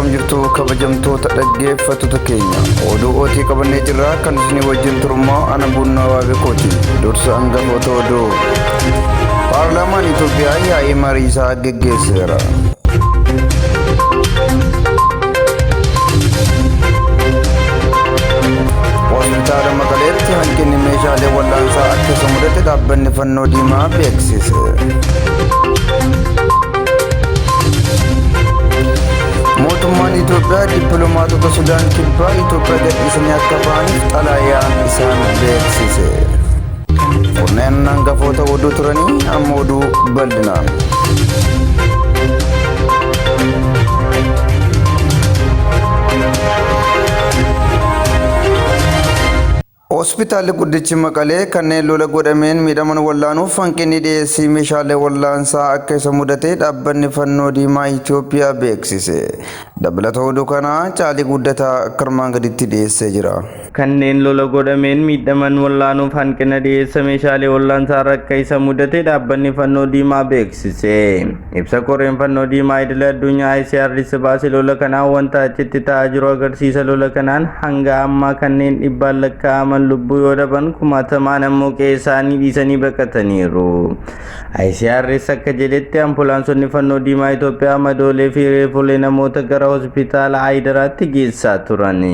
akkam jirtu kabajamtoota dhaggeeffattoota keenya oduu ootii qabannee jirra kan isin wajjin turummaa ana bunna waabekooti dursa hangafoota oduu paarlaamaan Itoophiyaa yaa'ii marii isaa geggeesseera. Hospitaala Maqaleetti hanqinni meeshaalee wal'aansaa akka mudate dhaabbanni fannoo diimaa beeksise. Mootummaan Itoophiyaa dippiloomaatota Sudaan kibbaa Itoophiyaa gadhiisanii akka ba'aniif xalayaa isaan beeksise. Kunneen hangafoota oduu turanii amma oduu bal'inaan. Hospitaalli guddichi Maqalee kanneen lola godhameen miidhaman wallaanuuf hanqinni dhiyeessii meeshaalee wallaansaa akka isa mudate dhaabbanni fannoo diimaa Itoophiyaa beeksise. Dabalata oduu kanaa caalii guddataa akka armaan gaditti dhiyeessee jira. Kanneen lola godhameen miidhaman wallaanuuf hanqina dhiyeessa meeshaalee wallaansaa akka isa mudate dhaabbanni fannoo diimaa beeksise. Ibsa koreen fannoo diimaa idil addunyaa ICRC baase lola kanaan wanta achitti ta'aa jiru agarsiisa. Lola kanaan hanga ammaa kanneen dhibbaan lakkaa'aman lubbuu yoo dhaban kumaatamaan ammoo qe'ee isaanii dhiisanii baqataniiru. ICRC akka jedhetti ambulaansonni fannoo diimaa Itoophiyaa madoolee fi reefoolee namoota gara hospitaala Aayidaraatti geessaa turani.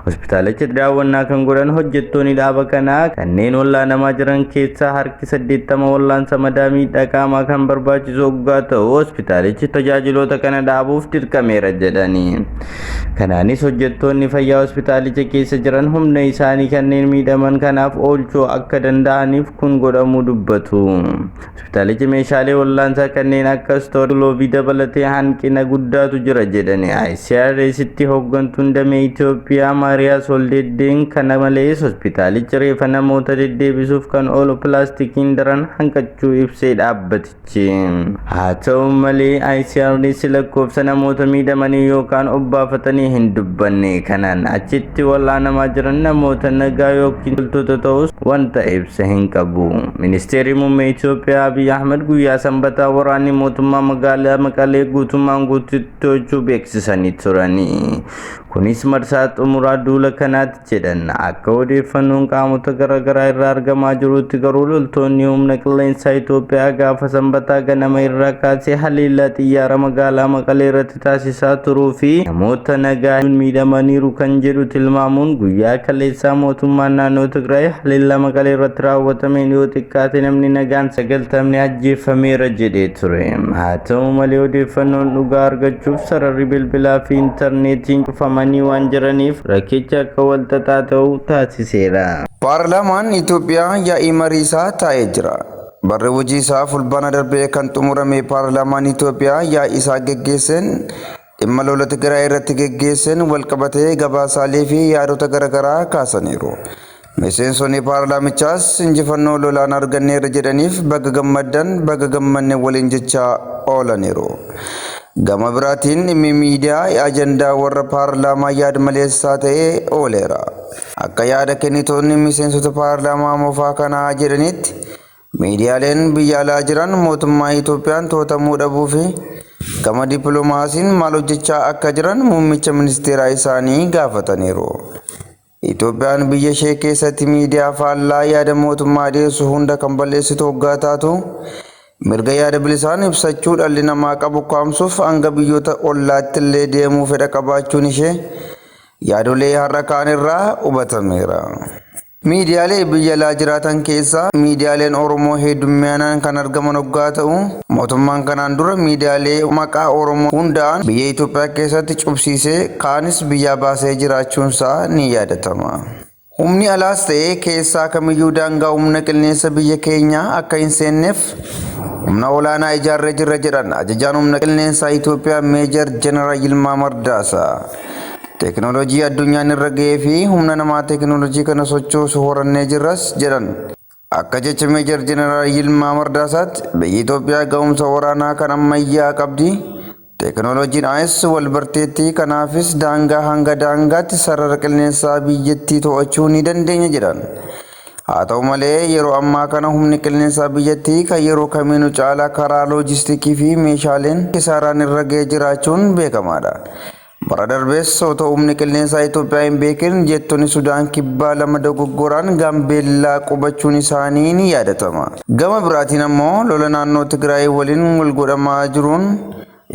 Hospitaalichi daawwannaa kan godhan hojjettoonni dhaaba kanaa kanneen wallaanamaa jiran keessaa harki 80 wallaansa madaa miidhaa qaamaa kan barbaachisu hoggaa ta'u hospitaalichi tajaajiloota kana dhaabuuf dirqameera jedhani. Kanaanis hojjettoonni fayyaa hospitaalicha keessa jiran humna isaanii kanneen miidhaman kanaaf oolchuu akka danda'aniif kun godhamuu dubbatu. Hospitaalichi meeshaalee wallaansaa kanneen akka stooloovii dabalatee hanqina guddaatu jira jedhani. ICRCtti hooggantuun damee Itoophiyaa Maariyaa Soldeddeen kana malees hospitaalichi reeffa namoota deddeebisuuf kan oolu pilaastikiin daran hanqachuu ibsee dhaabbatichi. Haa ta'u malee ICRC lakkoofsa namoota miidhamanii yookaan obbaafatanii hin dubbanne. Kanaan achitti wallaanamaa jiran namoota nagaa yookiin loltoota ta'us wanta ibsa hin qabu. Ministeerri muummee Itoophiyaa Abiy Ahmed guyyaa sanbataa waraanni mootummaa magaalaa Maqalee guutummaan guutuutti to'achuu beeksisanii turani. Kunis marsaa xumuraa duula kanaatti jedhan. Akka odeeffannoon qaamota garaagaraa irraa argamaa jirutti garuu loltoonni humna qilleensaa Itoophiyaa gaafa sanbataa ganama irraa kaasee haleellaa xiyyaara magaalaa Maqalee irratti taasisaa turuu fi namoota nagaa miidhamaniiru kan jedhu tilmaamuun guyyaa kaleessaa mootummaan naannoo Tigraay haleellaa Maqalee irratti raawwatameen yoo xiqqaate namni nagaan 90 ajjeefameera jedhee ture. Haa ta'u malee odeeffannoon dhugaa argachuuf sararri bilbilaa fi intarneetiin cufamanii waan jiraniif rakkicha akka walxaxaa ta'u taasiseera. Paarlaamaan Itoophiyaa yaa'ii marii isaa taa'ee jira. Barri hojii isaa fulbaana darbee kan xumurame paarlaamaan Itoophiyaa yaa'ii isaa geggeesseen dhimma lola Tigraay irratti geggeesseen walqabatee gabaasaalee fi yaadota garaagaraa kaasaniiru. Miseensonni paarlaamichaas injifannoo lolaan arganneerra jedhaniif baga gammaddan baga gammanne waliin jechaa oolaniiru. Gama biraatiin dhimmi miidiyaa ajandaa warra paarlaamaa yaada maleessaa ta'ee ooleera. Akka yaada kennitoonni miseensota paarlaamaa moofaa kanaa jedhanitti miidiyaaleen biyya alaa jiran mootummaa Itoophiyaan to'atamuu dhabuu fi gama dippiloomaasiin maal hojjechaa akka jiran muummicha ministeeraa isaanii gaafataniiru. Itoophiyaan biyya ishee keessatti miidiyaa faallaa yaada mootummaa dhiyeessu hunda kan balleessitu hoggaa taatu mirga yaada bilisaan ibsachuu dhalli namaa qabu kaamsuuf hanga biyyoota ollaatti illee deemuu fedha qabaachuun ishee yaadolee har'a kaan irraa hubatameera. Miidiyaalee biyya alaa jiraatan keessaa miidiyaaleen Oromoo hedduminaan kan argaman hoggaa ta'u mootummaan kanaan dura miidiyaalee maqaa Oromoo hundaa'an biyya Itoophiyaa keessatti cufsiisee kaanis biyyaa baasee jiraachuunsaa ni yaadatama. Humni alaas ta'ee keessaa kamiyyuu daangaa humna qilleensa biyya keenyaa akka hin seenneef humna olaanaa ijaarree jirra jedhan ajajaan humna qilleensaa Itoophiyaa Meejar Jeneraal Yilmaa Mardaasaa. Teknoolojii addunyaan irra ga'ee fi humna namaa teknoolojii kana sochoosu horannee jirras jedhan. Akka jecha Meejar Jeneraal Yilmaa Mardaasaatti biyyi Itoophiyaa ga'umsa waraanaa kan ammayyaa qabdi. Teknoolojiin AIS wal barteetti kanaafis daangaa hanga daangaatti sarara qilleensaa biyyattii to'achuu ni dandeenya jedhan. Haa ta'u malee yeroo ammaa kana humni qilleensaa biyyattii kan yeroo kamiinuu caalaa karaa loojistiikii fi meeshaaleen kisaaraan irra ga'ee jiraachuun beekamaadha. Bara darbees otoo humni qilleensaa Itoophiyaa hin beekin jettonni Sudaan kibbaa lama dogoggoraan Gaambeellaa qubachuun isaanii ni yaadatama. Gama biraatiin ammoo lola naannoo Tigraay waliin wal godhamaa jiruun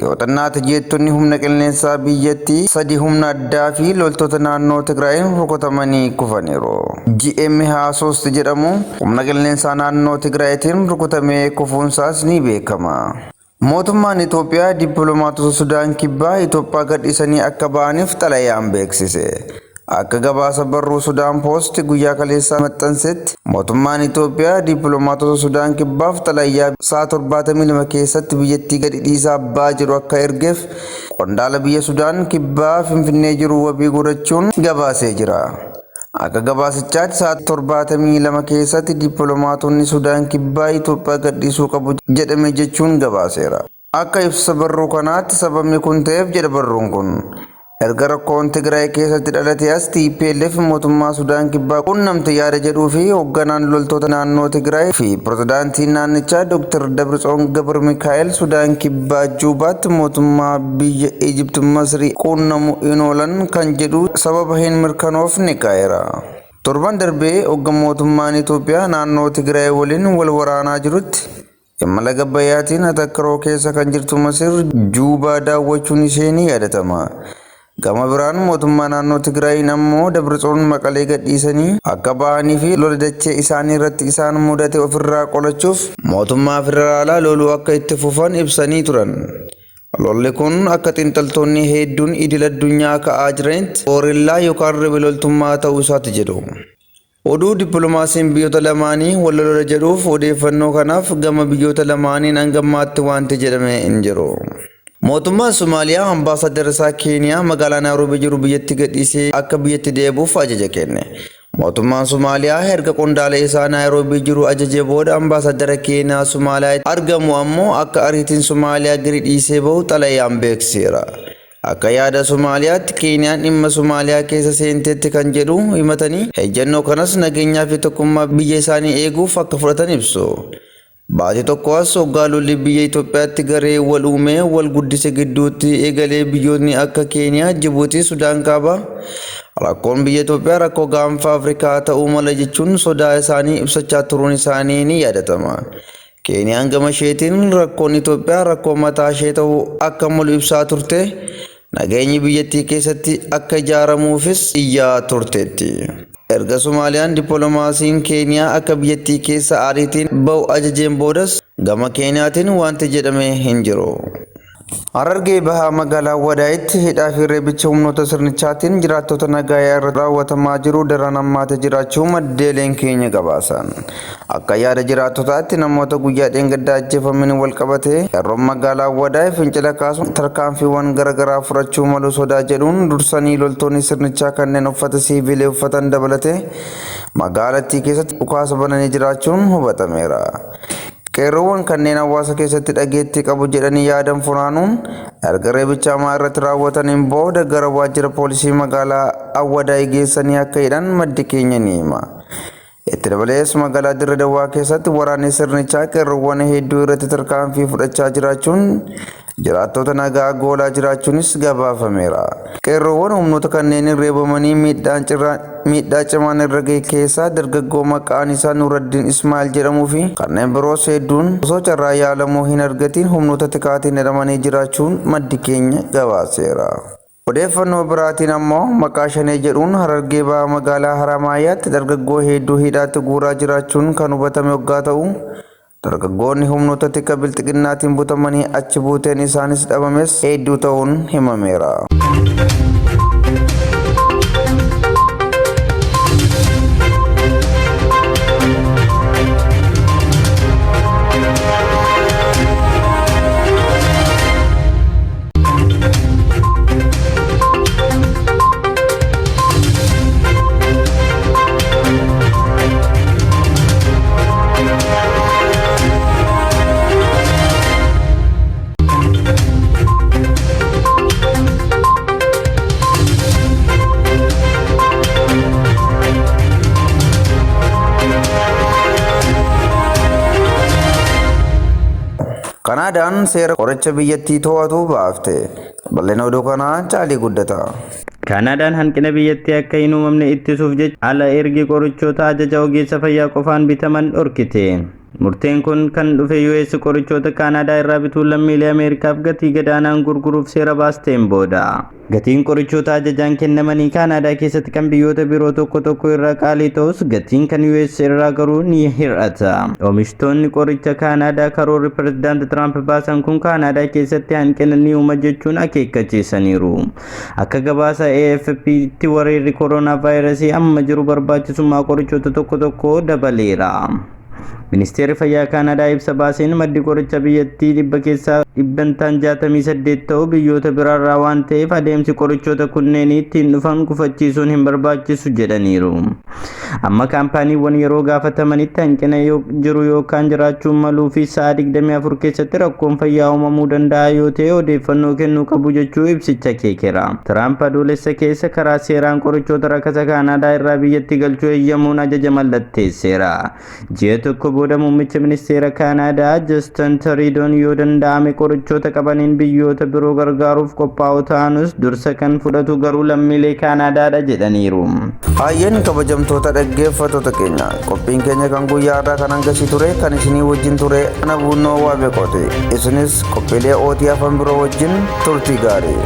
yoo xinnaate jettonni humna qilleensaa biyyattii sadi humna addaa fi loltoota naannoo Tigraayin rukutamanii kufaniiru. GMH3 jedhamu humna qilleensaa naannoo Tigraayitiin rukutamee kufuunsaas ni beekama. Mootummaan Itoophiyaa dippiloomaatota Sudaan kibbaa Itoophiyaa gadhiisanii akka ba'aniif xalayaan beeksise. Akka gabaasa barruu Sudaan Poost guyyaa kaleessaa maxxansetti mootummaan Itoophiyaa dippiloomaatota Sudaan kibbaaf xalayaa sa'a 72 keessatti biyyattii gadi dhiisaa ba'aa jiru akka ergeef qondaala biyya Sudaan kibbaa Finfinnee jiru wabii godhachuun gabaasee jira. Akka gabaasichaatti sa'a 72 keessatti dippiloomaatonni Sudaan kibbaa Itoophiyaa gadhiisuu qabu jedhame jechuun gabaaseera. Akka ibsa barruu kanaatti sababni kun ta'eef jedha barruun kun erga rakkoon Tigraay keessatti dhalate as TPLF mootummaa Sudaan kibbaa quunnamte yaada jedhuu fi hoogganaan loltoota naannoo Tigraay fi pirezidaantiin naannichaa Dr. Dabratsiyoon Gabra Mikaa'el Sudaan kibbaa Juubaatti mootummaa biyya Ijipti Masrii quunnamu hin oolan kan jedhu sababa hin mirkanoofne kaa'eera. Torban darbee hoogganaan mootummaan Itoophiyaa naannoo Tigraay waliin wal waraanaa jirutti imala gabbayyaatiin atakkaroo keessa kan jirtu Masir Juubaa daawwachuun ishee ni yaadatama. Gama biraan mootummaa naannoo Tigraay ammoo Dabratsiyoon Maqalee gadhiisanii akka ba'anii fi lola dachee isaanii irratti isaan mudate ofirraa qolachuuf mootummaa federaalaa loluu akka itti fufan ibsanii turan. Lolli kun akka xiinxaltoonni hedduun idil addunyaa ka'aa jiranitti goorillaa yookaan ribiloltummaa ta'uu isaati jedhu. Oduu dippiloomaasiin biyyoota lamaanii wal lola jedhuuf odeeffannoo kanaaf gama biyyoota lamaaniin hangammaatti wanti jedhame hin jiru. Mootummaan Somaaliyaa ambaasaadara isaa Keeniyaa magaalaa Naayiroobii jiru biyyatti gadhiisee akka biyyatti deebi'uuf ajaja kenne. Mootummaan Somaaliyaa erga qondaala isaa Naayiroobii jiru ajajee booda ambaasaadara Keeniyaa Somaaliyaa argamu ammoo akka ariitiin Somaaliyaa gadi dhiisee bahu xalayaan beeksiseera. Akka yaada Somaaliyaatti Keeniyaan dhimma Somaaliyaa keessa seenteetti kan jedhu himatanii ejjennoo kanas nageenyaa fi tokkummaa biyya isaanii eeguuf akka fudhatan ibsu. Baatii tokko as hoggaa lolli biyya Itoophiyaatti garee wal uumee wal guddise gidduutti eegalee biyyoonni akka Keeniyaa, Jibuutii, Sudaan kaabaa rakkoon biyya Itoophiyaa rakkoo gaanfa Afrikaa ta'uu mala jechuun sodaa isaanii ibsachaa turuun isaanii ni yaadatama. Keeniyaan gama isheetiin rakkoon Itoophiyaa rakkoo mataa ishee ta'uu akka malu ibsaa turte nageenyi biyyattii keessatti akka ijaaramuufis iyyaa turteetti. Erga Somaaliyaan dippiloomaasiin Keeniyaa akka biyyattii keessa ariitiin bahu ajajeen boodas gama Keeniyaatiin wanti jedhame hin jiru. Harargee bahaa magaalaa Wadaayitti hidhaa fi reebicha humnoota sirnichaatiin jiraattota nagayaa irratti raawwatamaa jiru daran hammaatee jiraachuu maddeeleen keenya gabaasan. Akka yaada jiraattotaatti namoota guyyaa dheengaddaa ajjeefaman wal qabatee yeroo magaalaa Wadaay fincila kaasuun tarkaanfiiwwan garaagaraa fudhachuu malu sodaa jedhuun dursanii loltoonni sirnichaa kanneen uffata siiviilee uffatan dabalatee magaalattii keessatti dhukaasa bananii jiraachuun hubatameera. Qeerroowwan kanneen hawaasa keessatti dhageettii qabu jedhanii yaadan funaanuun erga reebicha hamaa irratti raawwataniin booda gara waajjira poolisii magaalaa Awwadaay geessanii akka hidhan maddi keenya ni hima. Itti dabalees magaalaa Dirree Dawaa keessatti waraanni sirnichaa qeerroowwan hedduu irratti tarkaanfii fudhachaa jiraachuun jiraattota nagaa goolaa jiraachuunis gabaafameera. Qeerroowwan humnoota kanneen reebamanii miidhaa cimaan irra ga'e keessaa dargaggoo maqaan isaa Nuraddiin Ismaa'il jedhamuu fi kanneen biroos hedduun osoo carraa yaalamuu hin argatiin humnoota tikaatiin hidhamanii jiraachuun maddi keenya gabaaseera. Odeeffannoo biraatiin ammoo maqaa Shanee jedhuun Harargee bahaa magaalaa Haramaayaatti dargaggoo hedduu hidhaatti guuraa jiraachuun kan hubatame waggaa ta'u dargaggoonni humnoota tika bilxiqinnaatiin butamanii achi buuteen isaanis dhabames hedduu ta'uun himameera. Kanaadaan seera qoricha biyyattii to'atu baafte. Bal'ina oduu kanaa Caalii Guddataa. Kaanaadaan hanqina biyyattii akka hin uumamne ittisuuf jecha ala ergi qorichoota ajaja ogeessa fayyaa qofaan bitaman dhorkite. Murteen kun kan dhufe US qorichoota Kaanaadaa irraa bituu lammiilee Ameerikaaf gatii gadaanaan gurguruuf seera baasteen booda. Gatiin qorichoota ajajaan kennamanii Kaanaadaa keessatti kan biyyoota biroo tokko tokko irraa qaalii ta'us gatiin kan US irraa garuu ni hir'ata. Oomishtoonni qoricha Kaanaadaa karoorri pirezidaanti Tiraamp baasan kun Kaanaadaa keessatti hanqina ni uuma jechuun akeekkachiisaniiru. Akka gabaasa AFP'tti weerarri kooroonaa vaayirasii amma jiru barbaachisummaa qorichoota tokko tokko dabaleera. Ministeerri Fayyaa Kaanaadaa ibsa baaseen maddi qoricha biyyattii dhibba keessaa dhibbantaan 68 ta'u biyyoota biraarraa waan ta'eef adeemsi qorichoota kunneen ittiin dhufan gufachiisuun hin barbaachisu jedhaniiru. Amma kaampaaniiwwan yeroo gaafatamanitti hanqina jiru yookaan jiraachuun maluu fi sa'a 24 keessatti rakkoon fayyaa uumamuu danda'a yoo ta'e odeeffannoo kennuu qabu jechuu ibsicha akeekera. Tiraamp adoolessa keessa karaa seeraan qorichoota rakasa Kaanaadaa irraa biyyatti galchuu eeyyamuun ajaja mallatteesseera. Ji'a tokko booda muummicha ministeera Kaanaadaa Justin Trudeau yoo danda'ame qorichoota qabaniin biyyoota biroo gargaaruuf qophaa'u ta'anus dursa kan fudhatu garuu lammiilee Kaanaadaadha jedhaniiru. Hayyeen kabajamtoota dhaggeeffattoota keenya qophiin keenya kan guyyaa irraa kan hangasii ture kan isinii wajjin ture ana buunoo waa beekote isinis qophiilee ootii afaan biroo wajjin turtii gaarii.